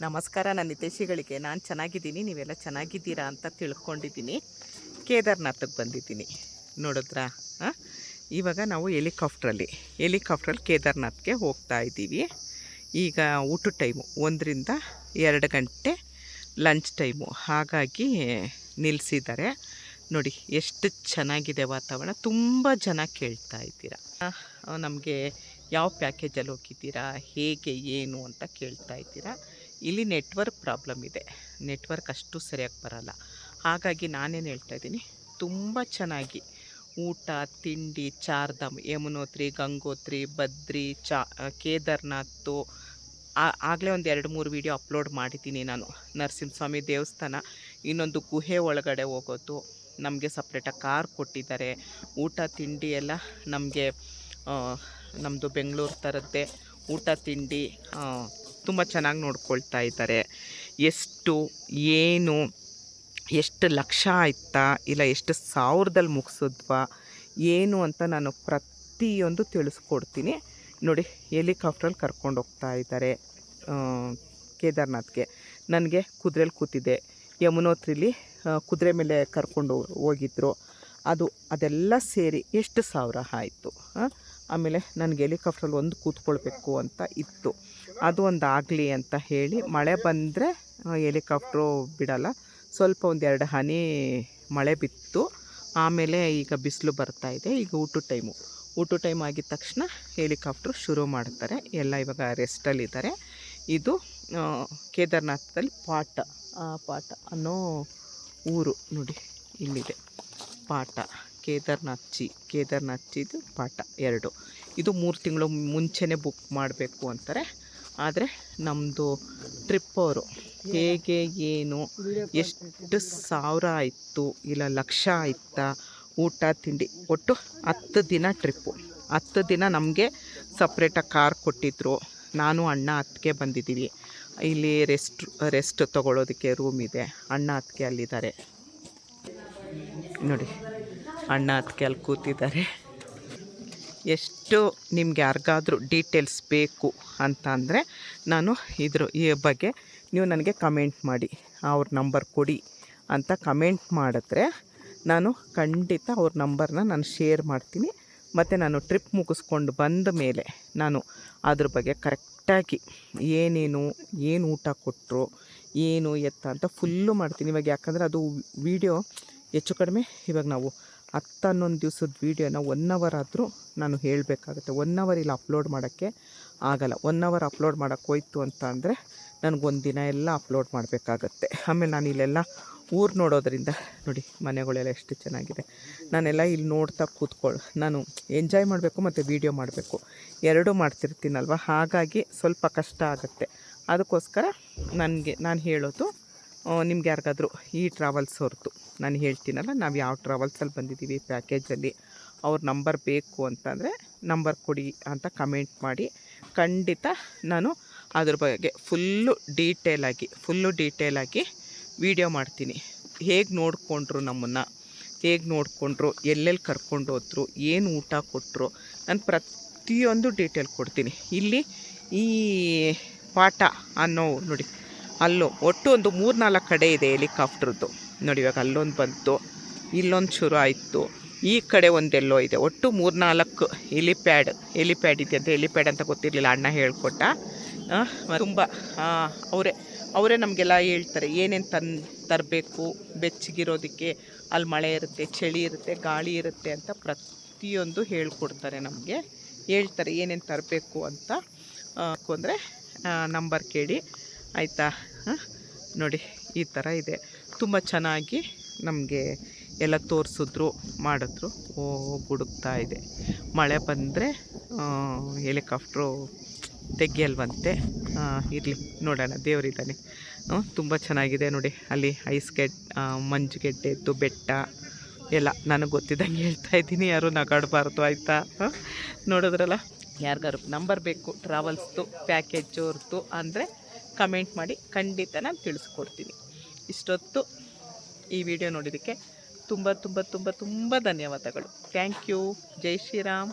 ನಮಸ್ಕಾರ ನನ್ನ ಹಿತೈಷಿಗಳಿಗೆ. ನಾನು ಚೆನ್ನಾಗಿದ್ದೀನಿ, ನೀವೆಲ್ಲ ಚೆನ್ನಾಗಿದ್ದೀರಾ ಅಂತ ತಿಳ್ಕೊಂಡಿದ್ದೀನಿ. ಕೇದಾರ್ನಾಥಕ್ಕೆ ಬಂದಿದ್ದೀನಿ, ನೋಡಿದ್ರಾ? ಇವಾಗ ನಾವು ಹೆಲಿಕಾಪ್ಟ್ರಲ್ಲಿ ಕೇದಾರ್ನಾಥ್ಗೆ ಹೋಗ್ತಾ ಇದ್ದೀವಿ. ಈಗ ಊಟದ ಟೈಮು 1 ರಿಂದ 2 ಗಂಟೆ ಲಂಚ್ ಟೈಮು, ಹಾಗಾಗಿ ನಿಲ್ಲಿಸಿದ್ದಾರೆ. ನೋಡಿ ಎಷ್ಟು ಚೆನ್ನಾಗಿದೆ ವಾತಾವರಣ. ತುಂಬ ಜನ ಕೇಳ್ತಾ ಇದ್ದೀರಾ ನಮಗೆ ಯಾವ ಪ್ಯಾಕೇಜಲ್ಲಿ ಹೋಗಿದ್ದೀರಾ, ಹೇಗೆ ಏನು ಅಂತ ಕೇಳ್ತಾ ಇದ್ದೀರಾ. ಇಲ್ಲಿ ನೆಟ್ವರ್ಕ್ ಪ್ರಾಬ್ಲಮ್ ಇದೆ, ನೆಟ್ವರ್ಕ್ ಅಷ್ಟು ಸರಿಯಾಗಿ ಬರಲ್ಲ. ಹಾಗಾಗಿ ನಾನೇನು ಹೇಳ್ತಾ ಇದ್ದೀನಿ, ತುಂಬ ಚೆನ್ನಾಗಿ ಊಟ ತಿಂಡಿ ಚಾರ್ಧಾಮ್, ಯಮುನೋತ್ರಿ, ಗಂಗೋತ್ರಿ, ಬದ್ರಿ, ಕೇದಾರ್ನಾಥ್ ಆಗಲೇ ಒಂದು 2-3 ವೀಡಿಯೋ ಅಪ್ಲೋಡ್ ಮಾಡಿದ್ದೀನಿ ನಾನು. ನರಸಿಂಹಸ್ವಾಮಿ ದೇವಸ್ಥಾನ, ಇನ್ನೊಂದು ಗುಹೆ ಒಳಗಡೆ ಹೋಗೋದು, ನಮಗೆ ಸಪ್ರೇಟಾಗಿ ಕಾರ್ ಕೊಟ್ಟಿದ್ದಾರೆ. ಊಟ ತಿಂಡಿ ಎಲ್ಲ ನಮಗೆ ನಮ್ಮದು ಬೆಂಗಳೂರು ಥರದ್ದೇ ಊಟ ತಿಂಡಿ ತುಂಬ ಚೆನ್ನಾಗಿ ನೋಡ್ಕೊಳ್ತಾ ಇದ್ದಾರೆ. ಎಷ್ಟು ಏನು ಎಷ್ಟು ಲಕ್ಷ ಆಯ್ತಾ ಇಲ್ಲ ಎಷ್ಟು ಸಾವಿರದಲ್ಲಿ ಮುಗಿಸಿದ್ವಾ ಏನು ಅಂತ ನಾನು ಪ್ರತಿಯೊಂದು ತಿಳಿಸ್ಕೊಡ್ತೀನಿ. ನೋಡಿ ಹೆಲಿಕಾಪ್ಟ್ರಲ್ಲಿ ಕರ್ಕೊಂಡು ಹೋಗ್ತಾ ಇದ್ದಾರೆ ಕೇದಾರ್ನಾಥ್ಗೆ. ನನಗೆ ಕುದುರೆಲಿ ಕೂತಿದ್ದೆ, ಯಮುನೋತ್ರಿಲಿ ಕುದುರೆ ಮೇಲೆ ಕರ್ಕೊಂಡು ಹೋಗಿದ್ರು. ಅದೆಲ್ಲ ಸೇರಿ ಎಷ್ಟು ಸಾವಿರ ಆಯಿತು. ಆಮೇಲೆ ನನಗೆ ಹೆಲಿಕಾಪ್ಟ್ರಲ್ಲಿ ಒಂದು ಕೂತ್ಕೊಳ್ಬೇಕು ಅಂತ ಇತ್ತು, ಅದು ಒಂದು ಆಗಲಿ ಅಂತ ಹೇಳಿ, ಮಳೆ ಬಂದರೆ ಹೆಲಿಕಾಪ್ಟ್ರು ಬಿಡಲ್ಲ, ಸ್ವಲ್ಪ ಒಂದು 2 ಹನಿ ಮಳೆ ಬಿತ್ತು. ಆಮೇಲೆ ಈಗ ಬಿಸಿಲು ಬರ್ತಾಯಿದೆ. ಈಗ ಊಟದ ಟೈಮ್ ಆಗಿದ ತಕ್ಷಣ ಹೆಲಿಕಾಪ್ಟ್ರು ಶುರು ಮಾಡ್ತಾರೆ. ಎಲ್ಲ ಇವಾಗ ರೆಸ್ಟಲ್ಲಿದ್ದಾರೆ. ಇದು ಕೇದಾರ್ನಾಥದಲ್ಲಿ ಪಾಟ ಅನ್ನೋ ಊರು ನೋಡಿ, ಇಲ್ಲಿದೆ ಪಾಟ. ಕೇದಾರ್ನಾಥ್ಚಿದು ಪಾಟ 2. ಇದು 3 ತಿಂಗಳು ಮುಂಚೆನೇ ಬುಕ್ ಮಾಡಬೇಕು ಅಂತಾರೆ. ಆದರೆ ನಮ್ಮದು ಟ್ರಿಪ್ ಅವರು ಹೇಗೆ ಏನು ಎಷ್ಟು ಸಾವಿರ ಆಯಿತು ಇಲ್ಲ ಲಕ್ಷ ಆಯಿತಾ, ಊಟ ತಿಂಡಿ ಒಟ್ಟು 10 ದಿನ ಟ್ರಿಪ್ಪು. 10 ದಿನ ನಮಗೆ ಸಪ್ರೇಟಾಗಿ ಕಾರ್ ಕೊಟ್ಟಿದ್ದರು. ನಾನು ಅಣ್ಣ ಅತ್ತಿಗೆ ಬಂದಿದ್ದೀವಿ. ಇಲ್ಲಿ ರೆಸ್ಟ್ ತೊಗೊಳ್ಳೋದಕ್ಕೆ ರೂಮ್ ಇದೆ. ಅಣ್ಣ ಅತ್ತಿಗೆ ಅಲ್ಲಿದ್ದಾರೆ ನೋಡಿ, ಅಣ್ಣ ಅತ್ತಿಗೆ ಅಲ್ಲಿ ಕೂತಿದ್ದಾರೆ. ಎಷ್ಟು ನಿಮ್ಗೆ ಯಾರಿಗಾದ್ರೂ ಡೀಟೇಲ್ಸ್ ಬೇಕು ಅಂತ ಅಂದರೆ ನಾನು ಈ ಬಗ್ಗೆ ನೀವು ನನಗೆ ಕಮೆಂಟ್ ಮಾಡಿ, ಅವ್ರ ನಂಬರ್ ಕೊಡಿ ಅಂತ ಕಮೆಂಟ್ ಮಾಡಿದ್ರೆ ನಾನು ಖಂಡಿತ ಅವ್ರ ನಂಬರ್ನ ನಾನು ಶೇರ್ ಮಾಡ್ತೀನಿ. ಮತ್ತು ನಾನು ಟ್ರಿಪ್ ಮುಗಿಸ್ಕೊಂಡು ಬಂದ ಮೇಲೆ ನಾನು ಅದ್ರ ಬಗ್ಗೆ ಕರೆಕ್ಟಾಗಿ ಏನು ಊಟ ಕೊಟ್ಟರು ಏನು ಎತ್ತ ಅಂತ ಫುಲ್ಲು ಮಾಡ್ತೀನಿ ಇವಾಗ. ಯಾಕಂದರೆ ಅದು ವೀಡಿಯೋ ಹೆಚ್ಚು ಕಡಿಮೆ ಇವಾಗ ನಾವು 10-11 ದಿವಸದ ವೀಡಿಯೋನ 1 ಅವರ್ ಆದರೂ ನಾನು ಹೇಳಬೇಕಾಗುತ್ತೆ. 1 ಅವರ್ ಇಲ್ಲಿ ಅಪ್ಲೋಡ್ ಮಾಡೋಕ್ಕೆ ಆಗಲ್ಲ. 1 ಅವರ್ ಅಪ್ಲೋಡ್ ಮಾಡೋಕ್ಕೆ ಹೋಯ್ತು ಅಂತ ಅಂದರೆ ನನಗೊಂದು ದಿನ ಎಲ್ಲ ಅಪ್ಲೋಡ್ ಮಾಡಬೇಕಾಗತ್ತೆ. ಆಮೇಲೆ ನಾನು ಇಲ್ಲೆಲ್ಲ ಊರು ನೋಡೋದ್ರಿಂದ ನೋಡಿ, ಮನೆಗಳೆಲ್ಲ ಎಷ್ಟು ಚೆನ್ನಾಗಿದೆ. ನಾನೆಲ್ಲ ಇಲ್ಲಿ ನೋಡ್ತಾ ನಾನು ಎಂಜಾಯ್ ಮಾಡಬೇಕು ಮತ್ತು ವೀಡಿಯೋ ಮಾಡಬೇಕು, ಎರಡೂ ಮಾಡ್ತಿರ್ತೀನಲ್ವ. ಹಾಗಾಗಿ ಸ್ವಲ್ಪ ಕಷ್ಟ ಆಗುತ್ತೆ. ಅದಕ್ಕೋಸ್ಕರ ನಾನು ಹೇಳೋದು, ನಿಮ್ಗೆ ಯಾರಿಗಾದ್ರೂ ಈ ಟ್ರಾವೆಲ್ಸ್ ಅವ್ರದ್ದು ನಾನು ಹೇಳ್ತೀನಲ್ಲ, ನಾವು ಯಾವ ಟ್ರಾವೆಲ್ಸಲ್ಲಿ ಬಂದಿದ್ದೀವಿ ಪ್ಯಾಕೇಜಲ್ಲಿ, ಅವ್ರ ನಂಬರ್ ಬೇಕು ಅಂತಂದರೆ ನಂಬರ್ ಕೊಡಿ ಅಂತ ಕಮೆಂಟ್ ಮಾಡಿ. ಖಂಡಿತ ನಾನು ಅದ್ರ ಬಗ್ಗೆ ಫುಲ್ಲು ಡೀಟೇಲಾಗಿ ವೀಡಿಯೋ ಮಾಡ್ತೀನಿ. ಹೇಗೆ ನೋಡಿಕೊಂಡ್ರು ನಮ್ಮನ್ನು, ಎಲ್ಲೆಲ್ಲಿ ಕರ್ಕೊಂಡು ಹೋದ್ರು, ಏನು ಊಟ ಕೊಟ್ಟರು, ನಾನು ಪ್ರತಿಯೊಂದು ಡೀಟೇಲ್ ಕೊಡ್ತೀನಿ. ಇಲ್ಲಿ ಈ ಪಾಟ ಅನ್ನೋ ನೋಡಿ, ಅಲ್ಲೂ ಒಟ್ಟು ಒಂದು 3-4 ಕಡೆ ಇದೆ ಹೆಲಿಕಾಪ್ಟ್ರದ್ದು ನೋಡಿ. ಇವಾಗ ಅಲ್ಲೊಂದು ಬಂತು, ಇಲ್ಲೊಂದು ಶುರು ಆಯಿತು, ಈ ಕಡೆ ಒಂದೆಲ್ಲೋ ಇದೆ. ಒಟ್ಟು 3-4 ಹೆಲಿಪ್ಯಾಡ್ ಇದೆ ಅಂತ. ಹೆಲಿಪ್ಯಾಡ್ ಅಂತ ಗೊತ್ತಿರಲಿಲ್ಲ, ಅಣ್ಣ ಹೇಳ್ಕೊಟ್ಟ. ತುಂಬ ಅವರೇ ನಮಗೆಲ್ಲ ಹೇಳ್ತಾರೆ ಏನೇನು ತರಬೇಕು, ಬೆಚ್ಚಗಿರೋದಕ್ಕೆ. ಅಲ್ಲಿ ಮಳೆ ಇರುತ್ತೆ, ಚಳಿ ಇರುತ್ತೆ, ಗಾಳಿ ಇರುತ್ತೆ ಅಂತ ಪ್ರತಿಯೊಂದು ಹೇಳ್ಕೊಡ್ತಾರೆ ನಮಗೆ. ಹೇಳ್ತಾರೆ ಏನೇನು ತರಬೇಕು ಅಂತ. ಅಂದರೆ ನಂಬರ್ ಕೇಳಿ ಆಯಿತಾ. ನೋಡಿ ಈ ಥರ ಇದೆ. ತುಂಬ ಚೆನ್ನಾಗಿ ನಮಗೆ ಎಲ್ಲ ತೋರಿಸಿದ್ರು, ಮಾಡಿದ್ರು. ಗುಡುಗ್ತಾ ಇದೆ. ಮಳೆ ಬಂದರೆ ಹೆಲಿಕಾಪ್ಟ್ರು ತೆಗಿಯಲ್ವಂತೆ. ಇರಲಿ ನೋಡೋಣ, ದೇವರಿದ್ದಾನೆ. ತುಂಬ ಚೆನ್ನಾಗಿದೆ ನೋಡಿ. ಅಲ್ಲಿ ಮಂಜುಗೆಡ್ಡೆದ್ದು ಬೆಟ್ಟ ಎಲ್ಲ ನನಗೆ ಗೊತ್ತಿದ್ದಂಗೆ ಹೇಳ್ತಾ ಇದ್ದೀನಿ, ಯಾರೂ ನಗಾಡಬಾರ್ದು ಆಯಿತಾ. ನೋಡಿದ್ರಲ್ಲ, ಯಾರಿಗಾರು ನಂಬರ್ ಬೇಕು ಟ್ರಾವೆಲ್ಸ್ದು ಪ್ಯಾಕೇಜವ್ರದ್ದು ಅಂದರೆ ಕಮೆಂಟ್ ಮಾಡಿ, ಖಂಡಿತ ನಾನು ತಿಳಿಸ್ಕೊಡ್ತೀನಿ. ಇಷ್ಟೊತ್ತು ಈ ವಿಡಿಯೋ ನೋಡಿದ್ದಕ್ಕೆ ತುಂಬ ಧನ್ಯವಾದಗಳು. Thank you. ಜೈ ಶ್ರೀರಾಮ್.